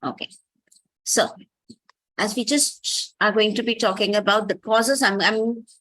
Okay. So as we just are going to be talking about the causes, I'm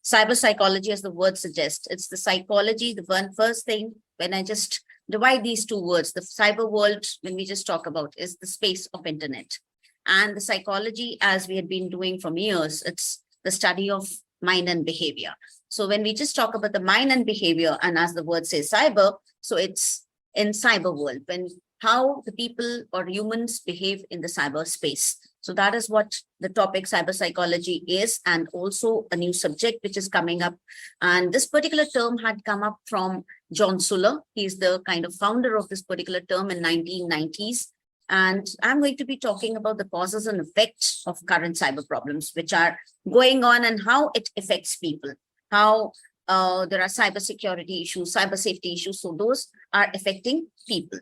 cyber psychology, as the word suggests. It's the psychology, the one first thing when I just divide these two words, the cyber world, when we just talk about, is the space of internet. And the psychology, as we had been doing for years, it's the study of mind and behavior. So when we just talk about the mind and behavior, and as the word says cyber, so it's in cyber world, when how the people or humans behave in the cyber space. So that is what the topic cyber psychology is, and also a new subject which is coming up. And this particular term had come up from John Suller. He's the kind of founder of this particular term in 1990s. And I'm going to be talking about the causes and effects of current cyber problems, which are going on and how it affects people, how there are cyber security issues, cyber safety issues. So those are affecting people.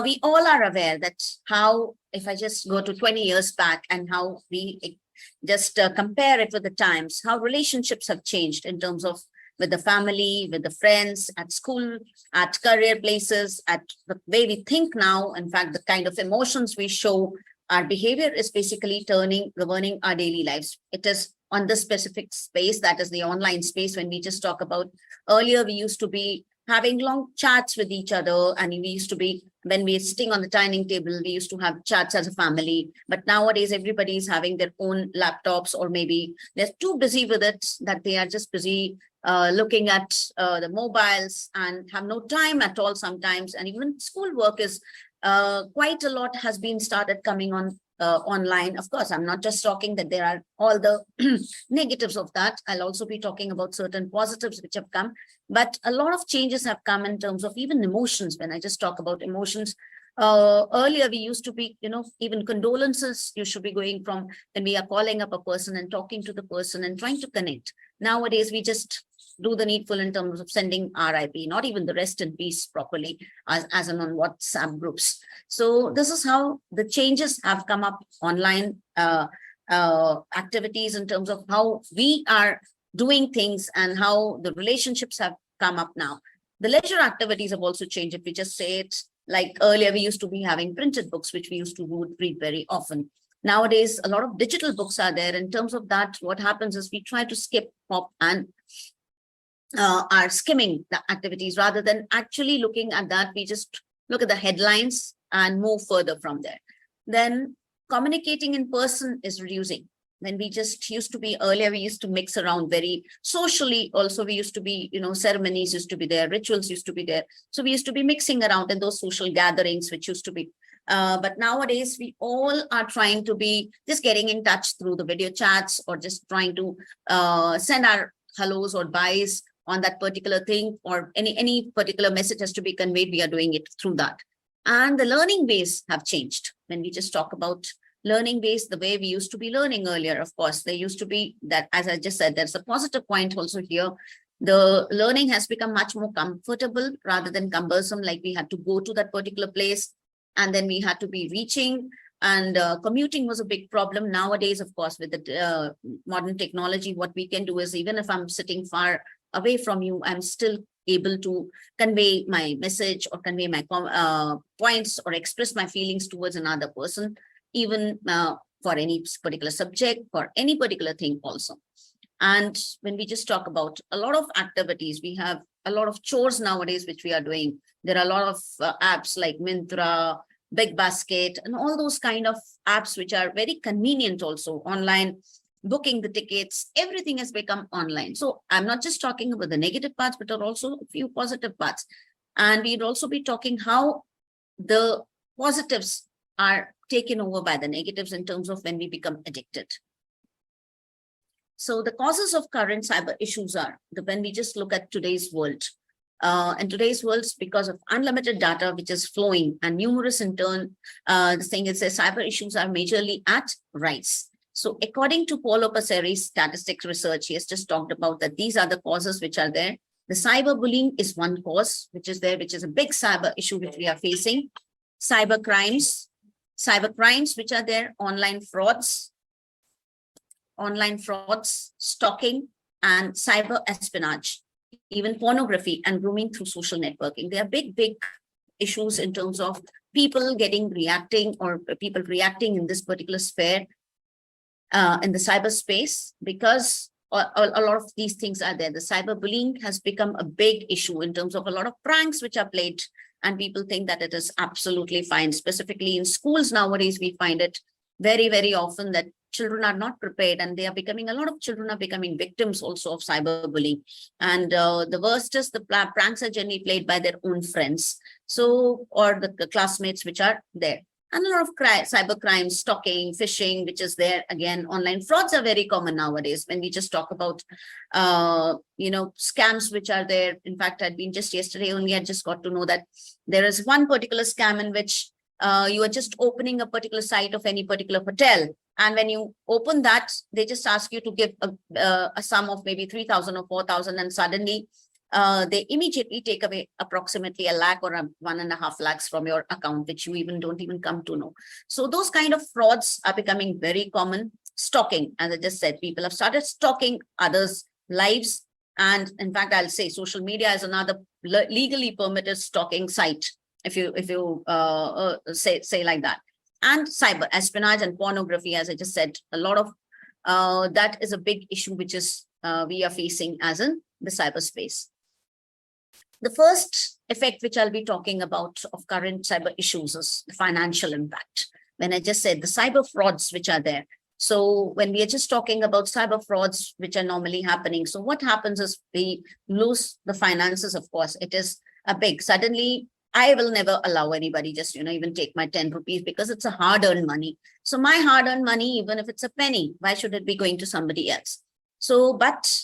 We all are aware that how, if I just go to 20 years back and how we just compare it with the times, how relationships have changed in terms of with the family, with the friends, at school, at career places, at the way we think now. In fact, the kind of emotions we show, our behavior is basically governing our daily lives. It is on this specific space, that is the online space. When we just talk about earlier, we used to be having long chats with each other, and we used to be, when we're sitting on the dining table, we used to have chats as a family. But nowadays, everybody is having their own laptops, or maybe they're too busy with it that they are just busy looking at the mobiles and have no time at all sometimes. And even schoolwork is quite a lot has been started coming on online. Of course, I'm not just talking that there are all the negatives of that. I'll also be talking about certain positives which have come, but a lot of changes have come in terms of even emotions. When I just talk about emotions, earlier we used to be, even condolences, you should be going from when we are calling up a person and talking to the person and trying to connect. Nowadays, we just do the needful in terms of sending RIP, not even the rest in peace properly as in on WhatsApp groups. So this is how the changes have come up online activities in terms of how we are doing things and how the relationships have come up now. The leisure activities have also changed. If we just say it, like earlier, we used to be having printed books, which we used to read very often. Nowadays, a lot of digital books are there. In terms of that, what happens is we try to skip, pop, and are skimming the activities rather than actually looking at that. We just look at the headlines and move further from there. Then communicating in person is reducing. When we just used to be earlier, we used to mix around very socially. Also, we used to be, ceremonies used to be there, rituals used to be there. So we used to be mixing around in those social gatherings, which used to be. But nowadays, we all are trying to be just getting in touch through the video chats, or just trying to send our hellos or byes on that particular thing, or any particular message has to be conveyed. We are doing it through that. And the learning ways have changed. When we just talk about learning ways, the way we used to be learning earlier, of course, there used to be that, as I just said, there's a positive point also here. The learning has become much more comfortable rather than cumbersome, like we had to go to that particular place and then we had to be reaching, and commuting was a big problem. Nowadays, of course, with the modern technology, what we can do is, even if I'm sitting far away from you, I'm still able to convey my message or convey my points or express my feelings towards another person, even for any particular subject, for any particular thing also. And when we just talk about a lot of activities, we have a lot of chores nowadays, which we are doing. There are a lot of apps like Myntra, Big Basket, and all those kind of apps, which are very convenient also. Online booking the tickets, everything has become online. So I'm not just talking about the negative parts, but also a few positive parts. And we'd also be talking how the positives are taken over by the negatives in terms of when we become addicted. So the causes of current cyber issues are, when we just look at today's world, in today's world, because of unlimited data which is flowing and numerous in turn, the thing is that cyber issues are majorly at rise. So according to Paulo Passeri's statistics research, he has just talked about that these are the causes which are there. The cyberbullying is one cause which is there, which is a big cyber issue which we are facing. Cyber crimes which are there, online frauds, stalking, and cyber espionage, even pornography and grooming through social networking. They are big issues in terms of people reacting in this particular sphere in the cyberspace, because a lot of these things are there. The cyberbullying has become a big issue in terms of a lot of pranks which are played, and people think that it is absolutely fine. Specifically in schools nowadays, we find it very, very often that children are not prepared, and a lot of children are becoming victims also of cyberbullying. And the worst is the pranks are generally played by their own friends, or the classmates which are there. And a lot of cyber crimes, stalking, phishing, which is there. Again, online frauds are very common nowadays. When we just talk about, scams which are there. In fact, yesterday only, I just got to know that there is one particular scam in which you are just opening a particular site of any particular hotel. And when you open that, they just ask you to give a sum of maybe 3,000 or 4,000, and suddenly they immediately take away approximately 1 lakh or 1.5 lakhs from your account, which you don't even come to know. So those kind of frauds are becoming very common. Stalking, as I just said, people have started stalking others' lives. And in fact, I'll say social media is another legally permitted stalking site, if you say like that. And cyber espionage and pornography, as I just said, a lot of that is a big issue which is we are facing as in the cyberspace. The first effect which I'll be talking about of current cyber issues is the financial impact. When I just said the cyber frauds which are there. So when we are just talking about cyber frauds which are normally happening, so what happens is we lose the finances. Of course, it is a big, suddenly I will never allow anybody just, even take my 10 rupees, because it's a hard-earned money. So my hard-earned money, even if it's a penny, why should it be going to somebody else? So, but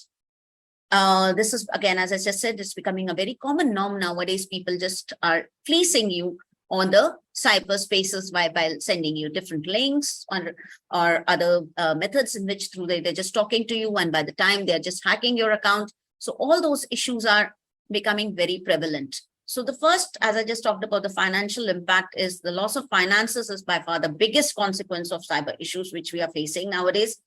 this is, again, as I just said, it's becoming a very common norm nowadays. People just are fleecing you on the cyber spaces by sending you different links or other methods in which through they're just talking to you, and by the time they're just hacking your account. So all those issues are becoming very prevalent. So the first, as I just talked about, the financial impact is the loss of finances is by far the biggest consequence of cyber issues which we are facing nowadays.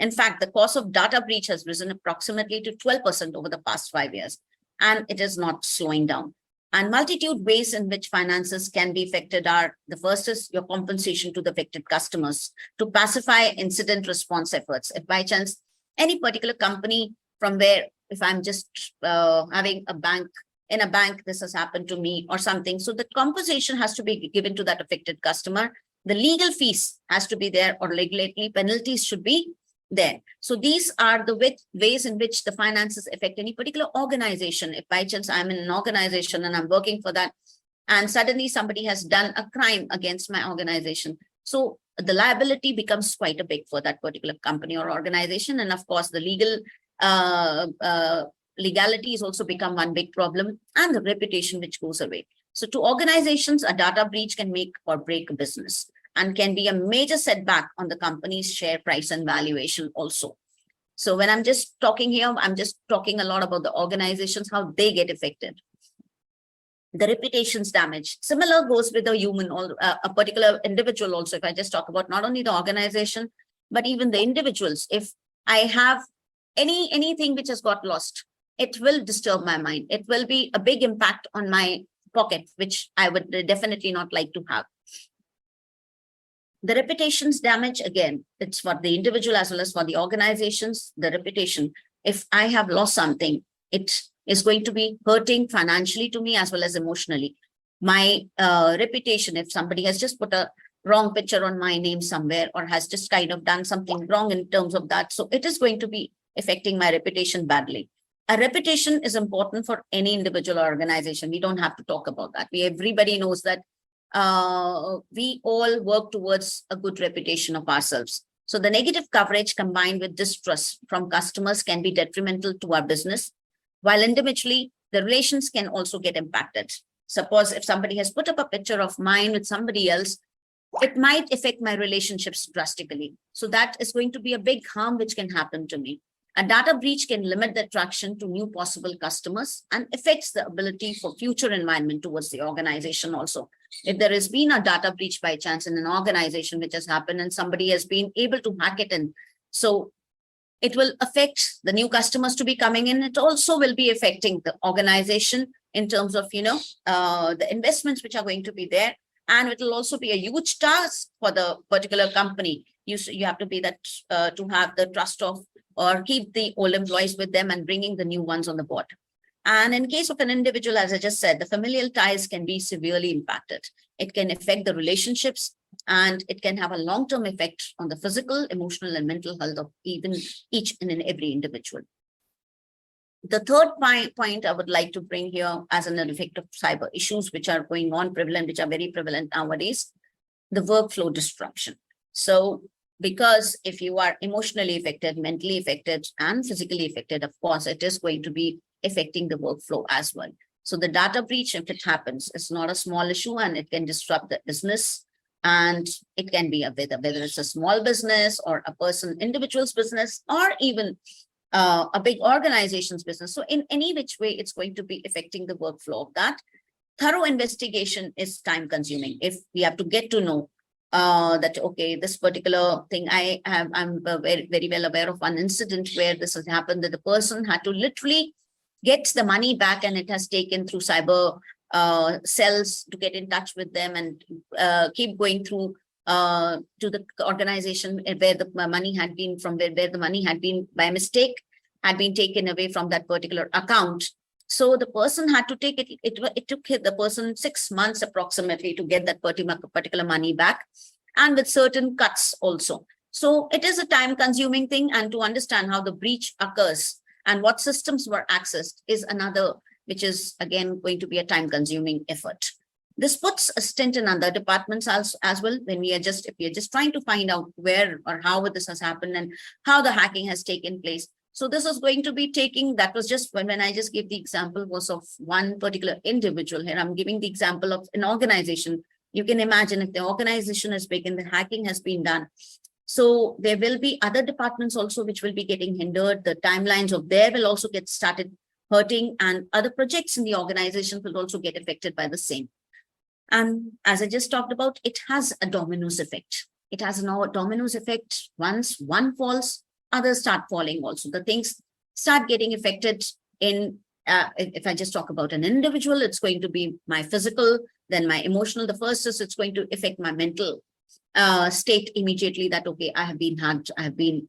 In fact, the cost of data breach has risen approximately to 12% over the past 5 years, and it is not slowing down. And multitude ways in which finances can be affected are, the first is your compensation to the affected customers to pacify incident response efforts. If by chance any particular company from where, if I'm just having in a bank, this has happened to me or something. So the compensation has to be given to that affected customer. The legal fees has to be there, or regulatory penalties should be there. So these are the ways in which the finances affect any particular organization. If by chance I'm in an organization and I'm working for that, and suddenly somebody has done a crime against my organization, so the liability becomes quite a big for that particular company or organization. And of course, the legality has also become one big problem, and the reputation which goes away. So to organizations, a data breach can make or break a business and can be a major setback on the company's share price and valuation also. So when I'm just talking here, I'm just talking a lot about the organizations, how they get affected. The reputation's damage. Similar goes with a human or a particular individual also. If I just talk about not only the organization, but even the individuals. If I have anything which has got lost, it will disturb my mind. It will be a big impact on my pocket, which I would definitely not like to have. The reputation's damage, again, it's for the individual as well as for the organizations. The reputation, if I have lost something, it is going to be hurting financially to me as well as emotionally. My reputation, if somebody has just put a wrong picture on my name somewhere, or has just kind of done something wrong in terms of that, so it is going to be affecting my reputation badly. A reputation is important for any individual or organization. We don't have to talk about that. Everybody knows that we all work towards a good reputation of ourselves. So the negative coverage combined with distrust from customers can be detrimental to our business, while individually the relations can also get impacted. Suppose if somebody has put up a picture of mine with somebody else, it might affect my relationships drastically. So that is going to be a big harm which can happen to me. A data breach can limit the attraction to new possible customers and affects the ability for future environment towards the organization also. If there has been a data breach by chance in an organization which has happened and somebody has been able to hack it in, so it will affect the new customers to be coming in. It also will be affecting the organization in terms of, the investments which are going to be there. And it will also be a huge task for the particular company. You have to be that to have the trust of or keep the old employees with them and bringing the new ones on the board. And in case of an individual, as I just said, the familial ties can be severely impacted. It can affect the relationships, and it can have a long-term effect on the physical, emotional, and mental health of even each and every individual. The third point I would like to bring here as an effect of cyber issues, which are going on prevalent, which are very prevalent nowadays, the workflow disruption. So because if you are emotionally affected, mentally affected, and physically affected, of course, it is going to be affecting the workflow as well. So the data breach, if it happens, is not a small issue, and it can disrupt the business. And it can be whether it's a small business or a individual's business, or even a big organization's business. So in any which way, it's going to be affecting the workflow of that. Thorough investigation is time consuming. If we have to get to know that, okay, this particular thing, I'm very, very well aware of one incident where this has happened, that the person had to literally get the money back, and it has taken through cyber cells to get in touch with them and keep going through to the organization where the money had been from, where the money had been by mistake had been taken away from that particular account. So the person had to take it. It took the person 6 months approximately to get that particular money back, and with certain cuts also. So it is a time consuming thing, and to understand how the breach occurs and what systems were accessed is another, which is again going to be a time consuming effort. This puts a stint in other departments as well, when if we are just trying to find out where or how this has happened and how the hacking has taken place. So this is going to be that was just when I just gave the example was of one particular individual. Here I'm giving the example of an organization. You can imagine if the organization is big and the hacking has been done. So there will be other departments also which will be getting hindered. The timelines of there will also get started hurting, and other projects in the organization will also get affected by the same. And as I just talked about, it has a dominoes effect. It has a dominoes effect. Once one falls, others start falling also. The things start getting affected in, if I just talk about an individual, it's going to be my physical, then my emotional. The first is it's going to affect my mental state immediately, that, okay, I have been hacked, I have been,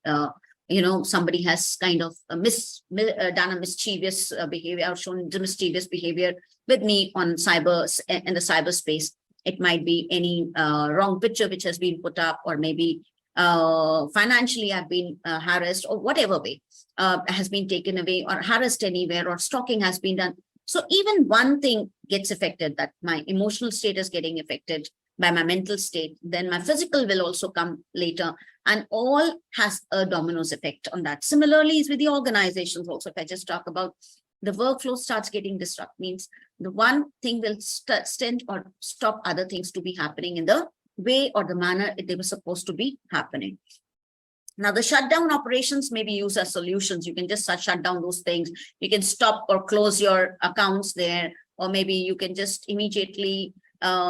somebody has kind of done a mischievous behavior, or shown mischievous behavior with me on in the cyberspace. It might be any wrong picture which has been put up, or maybe financially I've been harassed, or whatever way has been taken away, or harassed anywhere, or stalking has been done. So even one thing gets affected, that my emotional state is getting affected by my mental state, then my physical will also come later, and all has a dominoes effect on that. Similarly is with the organizations also. If I just talk about the workflow starts getting disrupted, means the one thing will stint or stop other things to be happening in the way or the manner they were supposed to be happening. Now, the shutdown operations may be used as solutions. You can just shut down those things. You can stop or close your accounts there, or maybe you can just immediately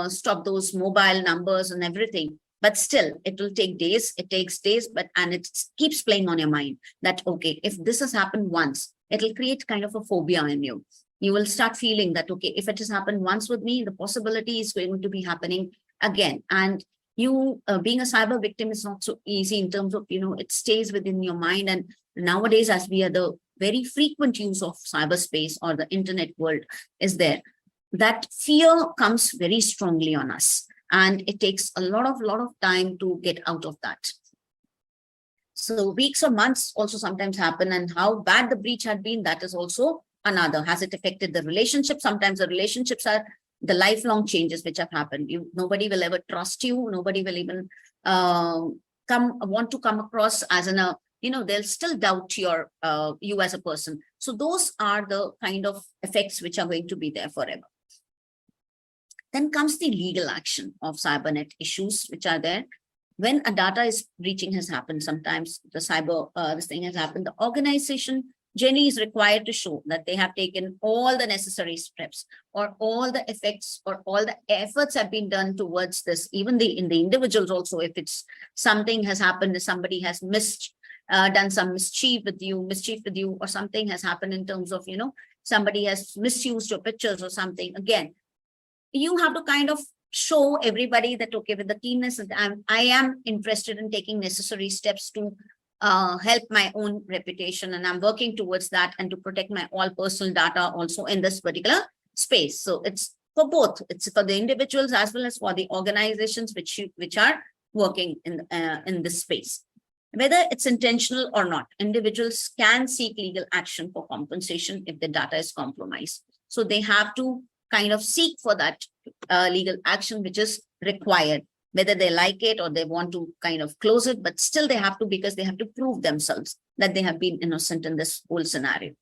stop those mobile numbers and everything. But still, it will take days. It takes days, and it keeps playing on your mind that, okay, if this has happened once, it will create kind of a phobia in you. You will start feeling that, okay, if it has happened once with me, the possibility is going to be happening again. And you being a cyber victim is not so easy in terms of, it stays within your mind. And nowadays, as we are the very frequent use of cyberspace or the internet world is there, that fear comes very strongly on us. And it takes a lot of time to get out of that. So weeks or months also sometimes happen, and how bad the breach had been, that is also another. Has it affected the relationship? Sometimes the relationships are the lifelong changes which have happened. Nobody will ever trust you. Nobody will even want to come across as they'll still doubt you as a person. So those are the kind of effects which are going to be there forever. Then comes the legal action of cybernet issues which are there. When a data breaching has happened, sometimes the this thing has happened, the organization generally is required to show that they have taken all the necessary steps, or all the effects, or all the efforts have been done towards this. Even in the individuals also, if it's something has happened, if somebody has done some mischief with you, or something has happened in terms of, somebody has misused your pictures or something, again, you have to kind of show everybody that, okay, with the keenness that I am interested in taking necessary steps to help my own reputation, and I'm working towards that, and to protect my all personal data also in this particular space. So it's for both. It's for the individuals as well as for the organizations which are working in this space. Whether it's intentional or not, individuals can seek legal action for compensation if the data is compromised. So they have to kind of seek for that legal action which is required, whether they like it or they want to kind of close it, but still they have to, because they have to prove themselves that they have been innocent in this whole scenario.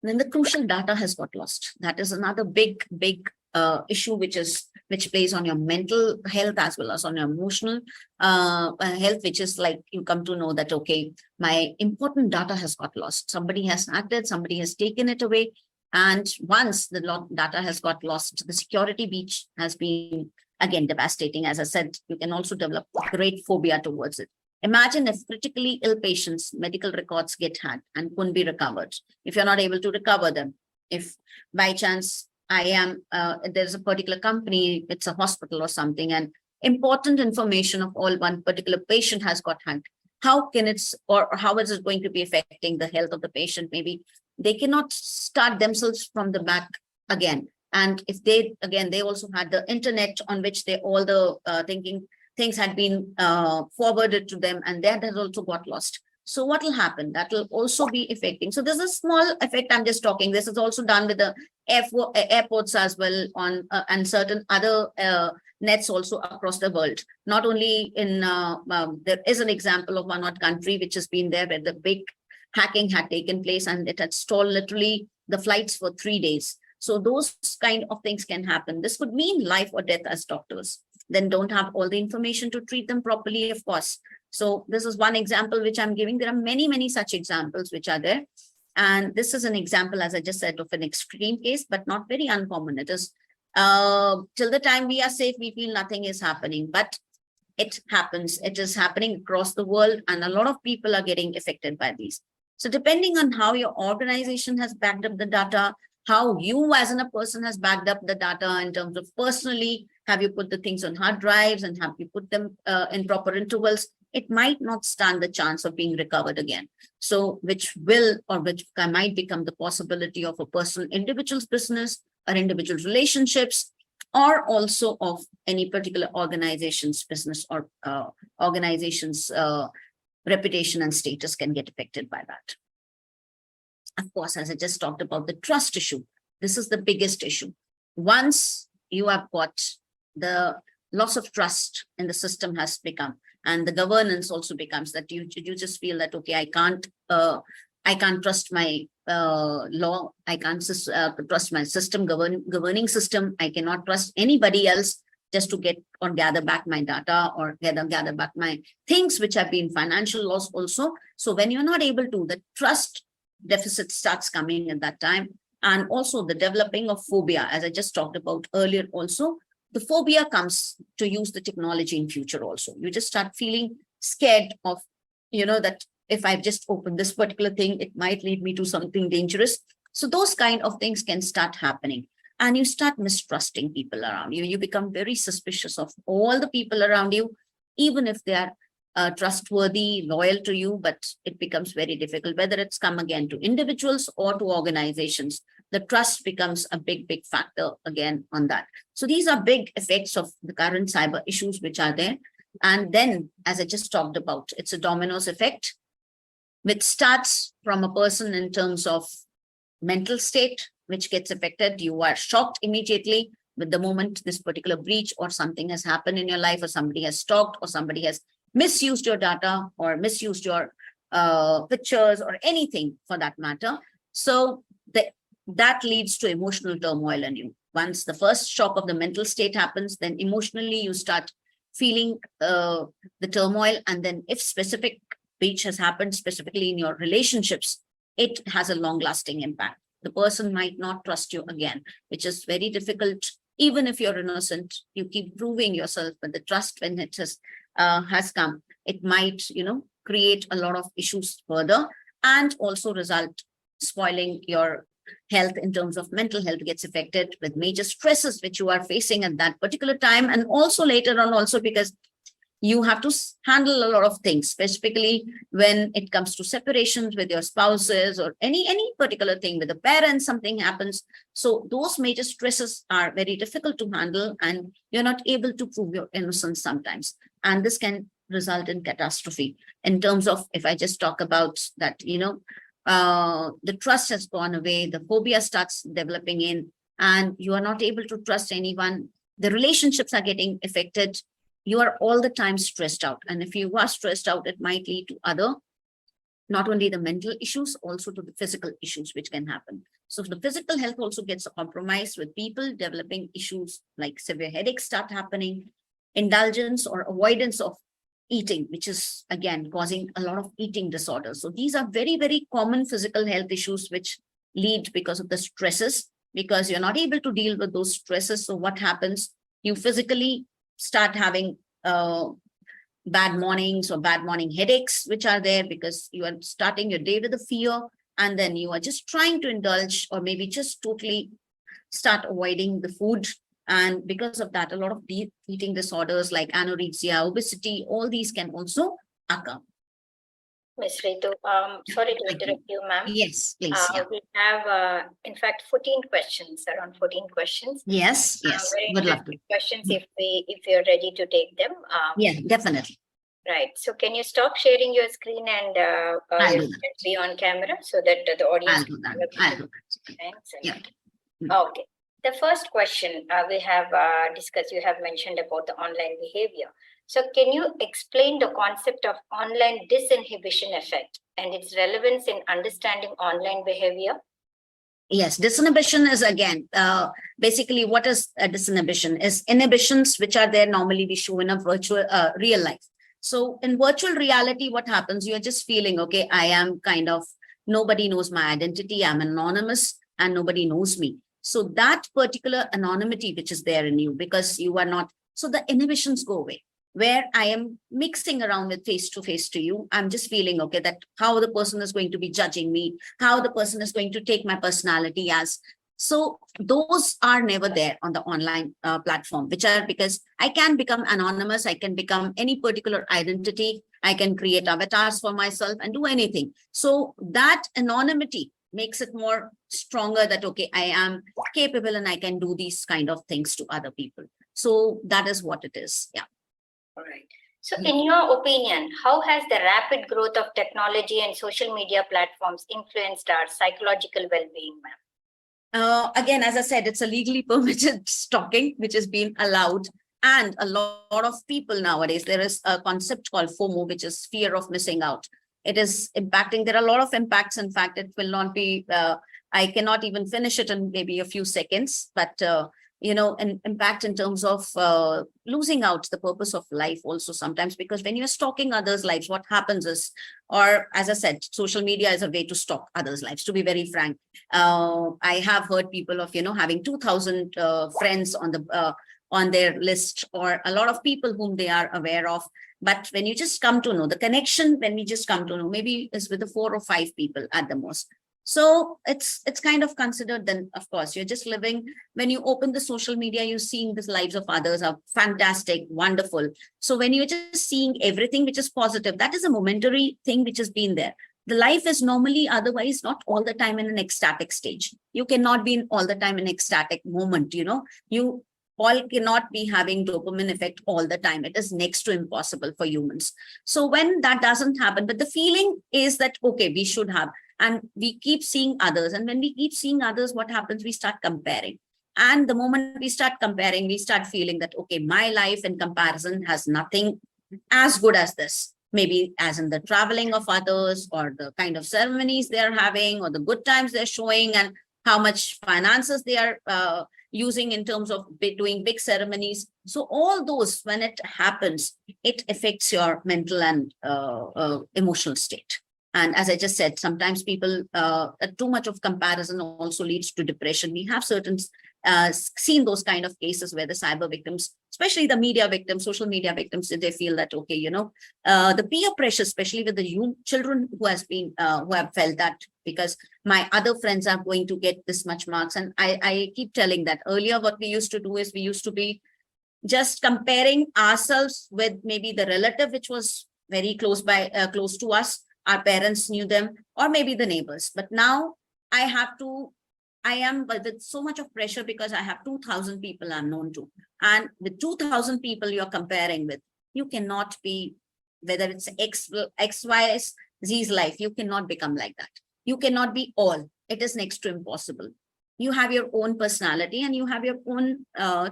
Then the crucial data has got lost. That is another big issue which plays on your mental health as well as on your emotional health, which is like you come to know that, okay, my important data has got lost. Somebody has acted, somebody has taken it away. And once the data has got lost, the security breach has been, again, devastating. As I said, you can also develop great phobia towards it. Imagine if critically ill patients' medical records get hacked and couldn't be recovered. If you're not able to recover them, if by chance there's a particular company, it's a hospital or something, and important information of all one particular patient has got hacked, how is it going to be affecting the health of the patient? Maybe they cannot start themselves from the back again. And if they also had the internet on which all the things had been forwarded to them, and that has also got lost. So what will happen? That will also be affecting. So there's a small effect I'm just talking. This is also done with the airports as well, on and certain other nets also across the world. Not only in, there is an example of one country which has been there where the big hacking had taken place and it had stalled literally the flights for 3 days. So those kind of things can happen. This could mean life or death as doctors. Then don't have all the information to treat them properly, of course. So this is one example which I'm giving. There are many such examples which are there. And this is an example, as I just said, of an extreme case, but not very uncommon. It is till the time we are safe, we feel nothing is happening, but it happens. It is happening across the world, and a lot of people are getting affected by these. So depending on how your organization has backed up the data, how you as a person has backed up the data in terms of personally, have you put the things on hard drives and have you put them in proper intervals, it might not stand the chance of being recovered again. So which might become the possibility of a personal individual's business or individual relationships, or also of any particular organization's business or organization's reputation and status can get affected by that. Of course, as I just talked about the trust issue, this is the biggest issue. Once you have got the loss of trust in the system has become, and the governance also becomes that you just feel that, okay, I can't trust my law, I can't trust my system, governing system, I cannot trust anybody else just to get or gather back my data or gather back my things which have been financial loss also. So when you're not able to, the trust deficit starts coming at that time. And also the developing of phobia, as I just talked about earlier also, the phobia comes to use the technology in future also. You just start feeling scared of, that if I've just opened this particular thing, it might lead me to something dangerous. So those kind of things can start happening. And you start mistrusting people around you. You become very suspicious of all the people around you, even if they are trustworthy, loyal to you, but it becomes very difficult, whether it's come again to individuals or to organizations. The trust becomes a big factor again on that. So these are big effects of the current cyber issues which are there. And then, as I just talked about, it's a dominoes effect, which starts from a person in terms of mental state, which gets affected. You are shocked immediately with the moment this particular breach or something has happened in your life, or somebody has stalked, or somebody has misused your data or misused your pictures or anything for that matter. So that leads to emotional turmoil in you. Once the first shock of the mental state happens, then emotionally you start feeling the turmoil. And then if specific breach has happened specifically in your relationships, it has a long-lasting impact. The person might not trust you again, which is very difficult. Even if you're innocent, you keep proving yourself, but the trust, when it has come, it might, create a lot of issues further, and also result spoiling your health, in terms of mental health, gets affected with major stresses which you are facing at that particular time, and also later on also because you have to handle a lot of things, specifically when it comes to separations with your spouses or any particular thing with the parents, something happens. So those major stresses are very difficult to handle, and you're not able to prove your innocence sometimes. And this can result in catastrophe in terms of, if I just talk about that, the trust has gone away, the phobia starts developing in, and you are not able to trust anyone. The relationships are getting affected. You are all the time stressed out. And if you are stressed out, it might lead to other, not only the mental issues, also to the physical issues which can happen. So the physical health also gets compromised with people developing issues like severe headaches start happening, indulgence or avoidance of eating, which is again causing a lot of eating disorders. So these are very, very common physical health issues which lead because of the stresses, because you're not able to deal with those stresses. So what happens? You physically start having bad mornings or bad morning headaches, which are there because you are starting your day with a fear, and then you are just trying to indulge or maybe just totally start avoiding the food. And because of that, a lot of eating disorders like anorexia, obesity, all these can also occur. Ms. Ritu, sorry to interrupt you, ma'am. Yes, please. We have, in fact, 14 questions, around 14 questions. Yes, very would love to. Questions if you're ready to take them. Yeah, definitely. Right. So can you stop sharing your screen and be on camera so that the audience I'll do that. I'll do that. Thanks. Yeah. Okay. The first question we have discussed, you have mentioned about the online behavior. So can you explain the concept of online disinhibition effect and its relevance in understanding online behavior? Yes, disinhibition is again, basically what is a disinhibition? Is inhibitions which are there normally we show in a virtual real life. So in virtual reality, what happens? You're just feeling, okay, I am kind of, nobody knows my identity, I'm anonymous and nobody knows me. So that particular anonymity which is there in you, because you are not, so the inhibitions go away. Where I am mixing around with face to you, I'm just feeling, okay, that how the person is going to be judging me, how the person is going to take my personality as. So those are never there on the online platform, which are because I can become anonymous, I can become any particular identity, I can create avatars for myself and do anything. So that anonymity makes it more stronger that, okay, I am capable and I can do these kind of things to other people. So that is what it is. Yeah. All right. So in your opinion, how has the rapid growth of technology and social media platforms influenced our psychological well-being, ma'am? Again, as I said, it's a legally permitted stalking, which has been allowed. And a lot of people nowadays, there is a concept called FOMO, which is fear of missing out. It is impacting. There are a lot of impacts. In fact, it will not be, I cannot even finish it in maybe a few seconds, but an impact in terms of losing out the purpose of life also sometimes, because when you're stalking others' lives, what happens is, or as I said, social media is a way to stalk others' lives, to be very frank. I have heard people of, having 2,000 friends on their list, or a lot of people whom they are aware of. But when you just come to know the connection, when we just come to know, maybe is with the 4 or 5 people at the most. So it's kind of considered, then of course you're just living. When you open the social media, you're seeing the lives of others are fantastic, wonderful. So when you're just seeing everything which is positive, that is a momentary thing which has been there. The life is normally otherwise not all the time in an ecstatic stage. You cannot be in all the time in ecstatic moment, you all cannot be having dopamine effect all the time. It is next to impossible for humans. So when that doesn't happen, but the feeling is that, okay, we should have, and we keep seeing others. And when we keep seeing others, what happens? We start comparing. And the moment we start comparing, we start feeling that, okay, my life in comparison has nothing as good as this. Maybe as in the traveling of others, or the kind of ceremonies they're having, or the good times they're showing, and how much finances they are using in terms of doing big ceremonies. So all those, when it happens, it affects your mental and emotional state. And as I just said, sometimes people, too much of comparison also leads to depression. We have seen those kind of cases where the cyber victims, especially the media victims, social media victims, they feel that, okay, the peer pressure, especially with the children who have felt that, because my other friends are going to get this much marks. And I keep telling that earlier, what we used to do is we used to be just comparing ourselves with maybe the relative, which was very close to us. Our parents knew them, or maybe the neighbors. But now I am with so much of pressure because I have 2,000 people I'm known to. And with 2,000 people you're comparing with, you cannot be, whether it's X, Y, Z's life, you cannot become like that. You cannot be all. It is next to impossible. You have your own personality and you have your own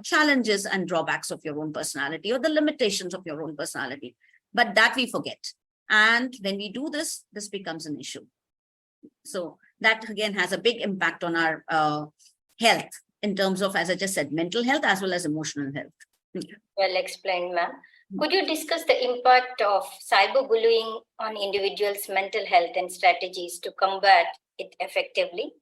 challenges and drawbacks of your own personality, or the limitations of your own personality. But that we forget. And when we do this, this becomes an issue. So that again has a big impact on our health in terms of, as I just said, mental health as well as emotional health. Well explained, ma'am. Could you discuss the impact of cyberbullying on individuals' mental health and strategies to combat it effectively?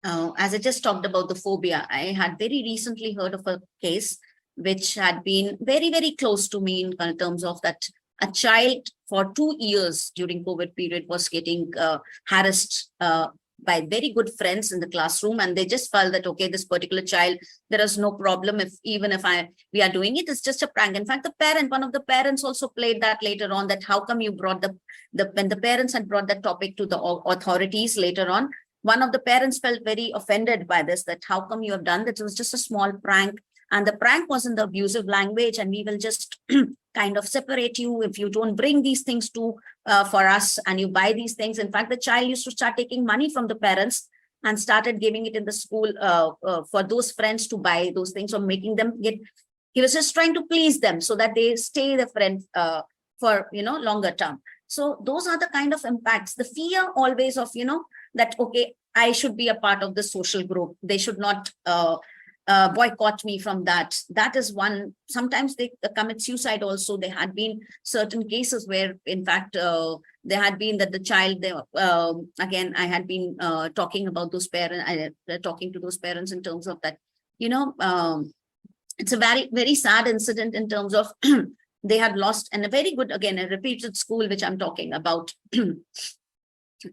As I just talked about the phobia, I had very recently heard of a case which had been very, very close to me in terms of that a child for 2 years during COVID period was getting harassed by very good friends in the classroom, and they just felt that, okay, this particular child, there is no problem if we are doing it, it's just a prank. In fact, one of the parents also played that later on, that how come you brought when the parents had brought that topic to the authorities later on, one of the parents felt very offended by this, that how come you have done that? It was just a small prank, and the prank was in the abusive language, and we will just kind of separate you if you don't bring these things to for us and you buy these things. In fact, the child used to start taking money from the parents and started giving it in the school for those friends to buy those things, or making them he was just trying to please them so that they stay the friend for longer term. So those are the kind of impacts, the fear always of that, okay, I should be a part of the social group, they should not boycott me from that. That is one. Sometimes they commit suicide also. There had been certain cases where, in fact, there had been that the child, again, I had been talking about those parents, talking to those parents in terms of that, it's a very, very sad incident in terms of they had lost, and a very good, again, a repeated school, which I'm talking about in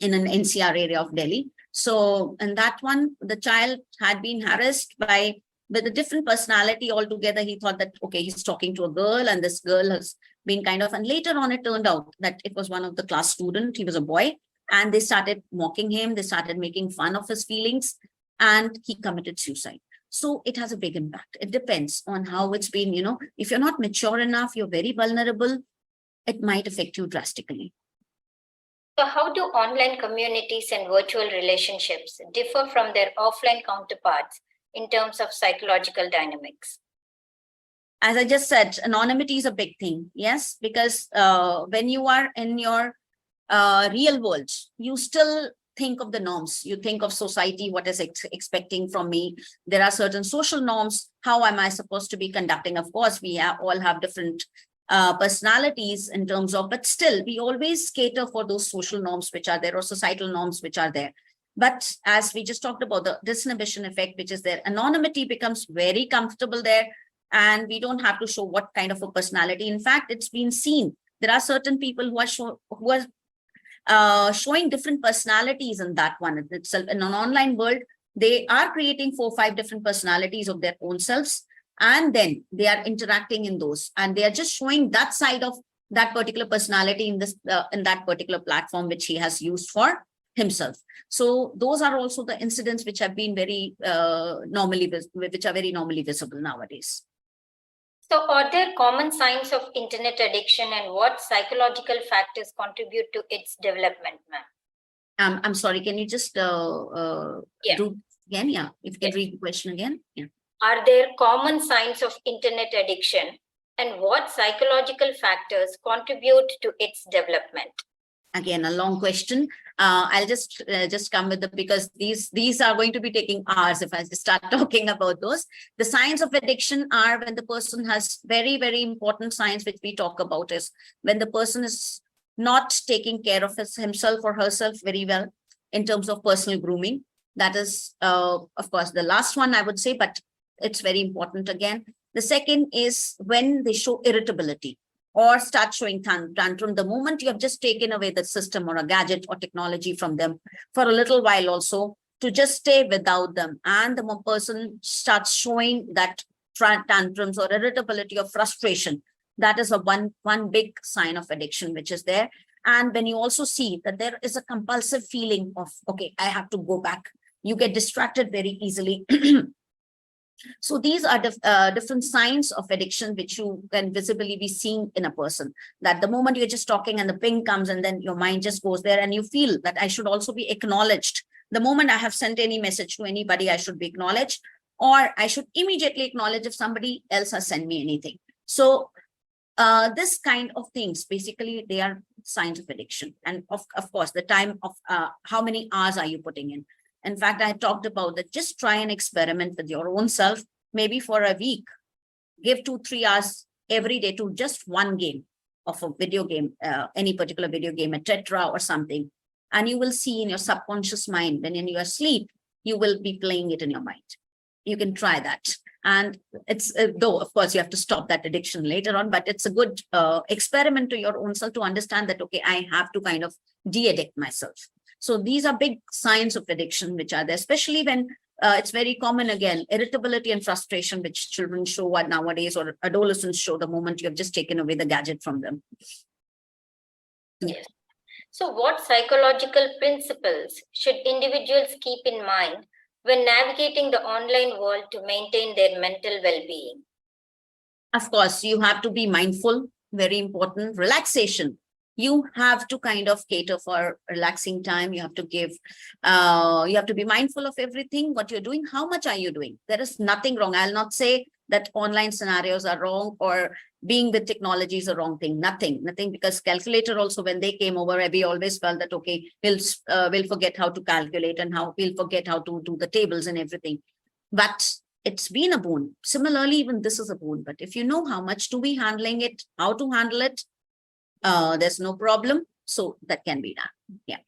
an NCR area of Delhi. So in that one, the child had been harassed with a different personality altogether. He thought that, okay, he's talking to a girl, and this girl has been and later on it turned out that it was one of the class student. He was a boy, and they started mocking him. They started making fun of his feelings, and he committed suicide. So it has a big impact. It depends on how it's been, if you're not mature enough, you're very vulnerable, it might affect you drastically. So how do online communities and virtual relationships differ from their offline counterparts in terms of psychological dynamics? As I just said, anonymity is a big thing. Yes, because when you are in your real world, you still think of the norms. You think of society, what is expecting from me. There are certain social norms. How am I supposed to be conducting? Of course, we all have different personalities in terms of, but still we always cater for those social norms which are there, or societal norms which are there. But as we just talked about, the disinhibition effect, which is there, anonymity becomes very comfortable there, and we don't have to show what kind of a personality. In fact, it's been seen, there are certain people who are showing different personalities in that one itself. In an online world, they are creating 4 or 5 different personalities of their own selves, and then they are interacting in those, and they are just showing that side of that particular personality in that particular platform which he has used for himself. So those are also the incidents which have been very normally visible nowadays. So are there common signs of internet addiction, and what psychological factors contribute to its development, ma'am? I'm sorry, can you just do again? Yeah, if you can read the question again. Yeah. Are there common signs of internet addiction, and what psychological factors contribute to its development? Again, a long question. I'll just come with because these are going to be taking hours if I start talking about those. The signs of addiction are when the person has very, very important signs which we talk about is when the person is not taking care of himself or herself very well in terms of personal grooming. That is, of course, the last one I would say, but it's very important again. The second is when they show irritability. or start showing tantrum the moment you have just taken away the system or a gadget or technology from them for a little while also, to just stay without them. And the person starts showing that tantrums or irritability or frustration, that is a one big sign of addiction which is there. And when you also see that there is a compulsive feeling of, okay, I have to go back, you get distracted very easily. So these are different signs of addiction which you can visibly be seeing in a person, that the moment you're just talking and the ping comes and then your mind just goes there and you feel that I should also be acknowledged. The moment I have sent any message to anybody, I should be acknowledged, or I should immediately acknowledge if somebody else has sent me anything. So this kind of things, basically, they are signs of addiction. And of course, the time of how many hours are you putting in? In fact, I talked about that. Just try and experiment with your own self, maybe for a week. Give 2-3 hours every day to just one game of a video game, any particular video game, a Tetra or something. And you will see in your subconscious mind, when in your sleep, you will be playing it in your mind. You can try that. And it's, though, of course, you have to stop that addiction later on, but it's a good experiment to your own self to understand that, okay, I have to kind of de-addict myself. So these are big signs of addiction which are there, especially when it's very common, again, irritability and frustration, which children show nowadays, or adolescents show the moment you have just taken away the gadget from them. Yes. So what psychological principles should individuals keep in mind when navigating the online world to maintain their mental well-being? Of course, you have to be mindful, very important. Relaxation. You have to kind of cater for relaxing time. You have to give, you have to be mindful of everything, what you're doing, how much are you doing? There is nothing wrong. I'll not say that online scenarios are wrong or being with technology is a wrong thing. Nothing, because calculator also, when they came over, we always felt that, okay, we'll forget how to calculate and we'll forget how to do the tables and everything. But it's been a boon. Similarly, even this is a boon. But if you know how much to be handling it, how to handle it, there's no problem. So that can be done. Yeah.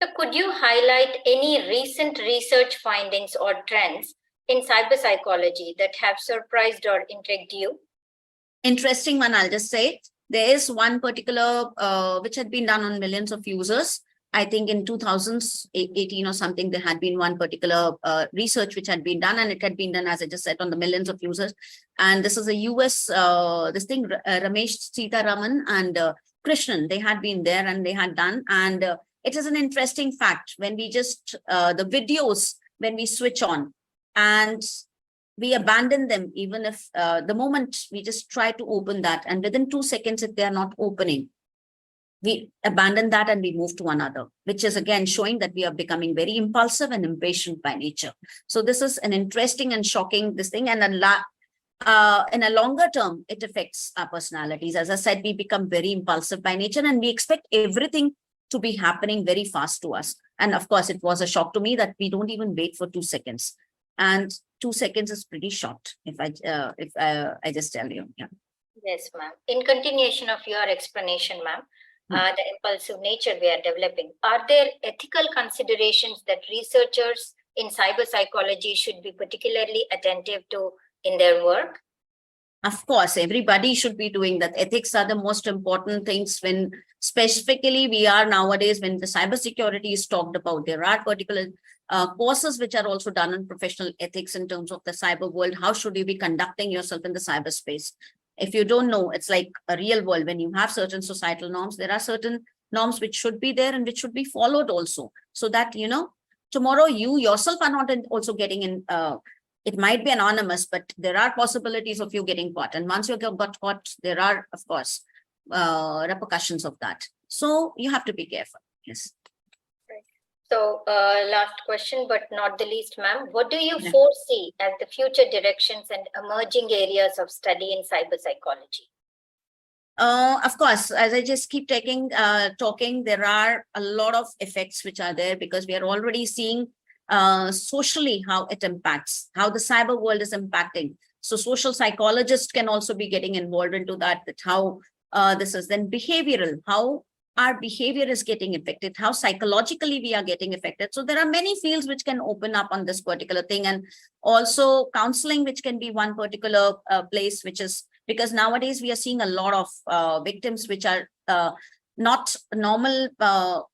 So could you highlight any recent research findings or trends in cyber psychology that have surprised or intrigued you? Interesting one, I'll just say. There is one particular which had been done on millions of users. I think in 2018 or something, there had been one particular research which had been done, and it had been done, as I just said, on the millions of users. And this is a US, this thing, Ramesh Sitaraman and Krishnan, they had been there and they had done. And it is an interesting fact when we just, the videos, when we switch on and we abandon them, even if the moment we just try to open that, and within 2 seconds, if they are not opening, we abandon that and we move to another, which is again showing that we are becoming very impulsive and impatient by nature. So this is an interesting and shocking this thing. And in a longer term, it affects our personalities. As I said, we become very impulsive by nature and we expect everything to be happening very fast to us. And of course, it was a shock to me that we don't even wait for 2 seconds. And 2 seconds is pretty short, if I just tell you. Yeah. Yes, ma'am. In continuation of your explanation, ma'am, the impulsive nature we are developing, are there ethical considerations that researchers in cyber psychology should be particularly attentive to in their work? Of course, everybody should be doing that. Ethics are the most important things when specifically we are nowadays, when the cybersecurity is talked about, there are particular courses which are also done in professional ethics in terms of the cyber world. How should you be conducting yourself in the cyberspace? If you don't know, it's like a real world. When you have certain societal norms, there are certain norms which should be there and which should be followed also. So that, you know, tomorrow you yourself are not also getting in, it might be anonymous, but there are possibilities of you getting caught. And once you got caught, there are, of course, repercussions of that. So you have to be careful. Yes. So last question, but not the least, ma'am, what do you foresee as the future directions and emerging areas of study in cyber psychology? Of course, as I just keep talking, there are a lot of effects which are there because we are already seeing socially how it impacts, how the cyber world is impacting. So social psychologists can also be getting involved into that how this is. Then behavioral, how our behavior is getting affected, how psychologically we are getting affected. So there are many fields which can open up on this particular thing, and also counseling, which can be one particular place, which is because nowadays we are seeing a lot of victims which are not normal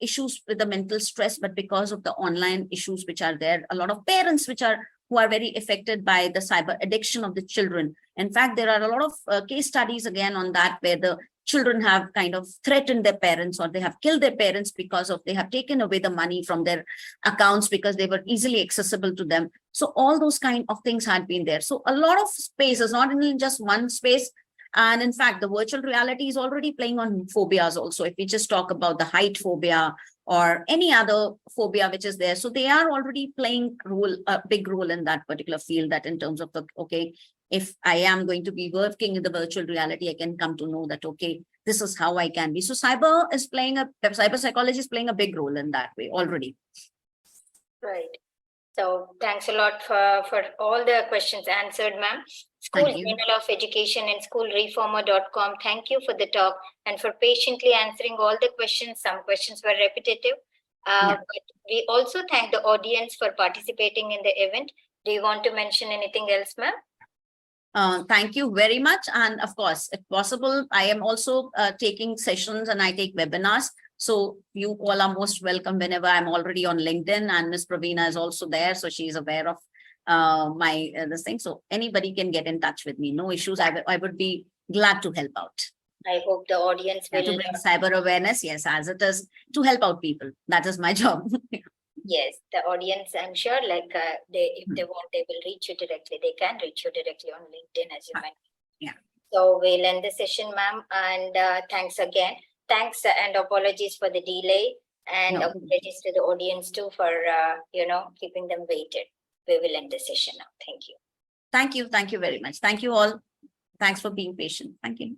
issues with the mental stress, but because of the online issues which are there. A lot of parents who are very affected by the cyber addiction of the children. In fact, there are a lot of case studies again on that, where the children have kind of threatened their parents, or they have killed their parents because of they have taken away the money from their accounts because they were easily accessible to them. So all those kind of things had been there. So a lot of spaces, not in just one space. And in fact, the virtual reality is already playing on phobias also. If we just talk about the height phobia or any other phobia which is there, so they are already playing a big role in that particular field, that in terms of the, okay, if I am going to be working in the virtual reality, I can come to know that, okay, this is how I can be. So cyber psychology is playing a big role in that way already. Right. So thanks a lot for all the questions answered, ma'am. School Journal of Education and schoolreformer.com. Thank you for the talk and for patiently answering all the questions. Some questions were repetitive. But we also thank the audience for participating in the event. Do you want to mention anything else, ma'am? Thank you very much. And of course, if possible, I am also taking sessions and I take webinars. So you all are most welcome whenever. I'm already on LinkedIn, and Miss Praveena is also there. So she's aware of my this thing. So anybody can get in touch with me. No issues. I would be glad to help out. I hope the audience will to bring cyber awareness. Yes, as it is to help out people. That is my job. Yes, the audience, I'm sure, like if they want, they will reach you directly. They can reach you directly on LinkedIn, as you mentioned. Yeah. So we'll end the session, ma'am. And thanks again. Thanks and apologies for the delay, and apologies to the audience too for keeping them waited. We will end the session now. Thank you. Thank you. Thank you very much. Thank you all. Thanks for being patient. Thank you.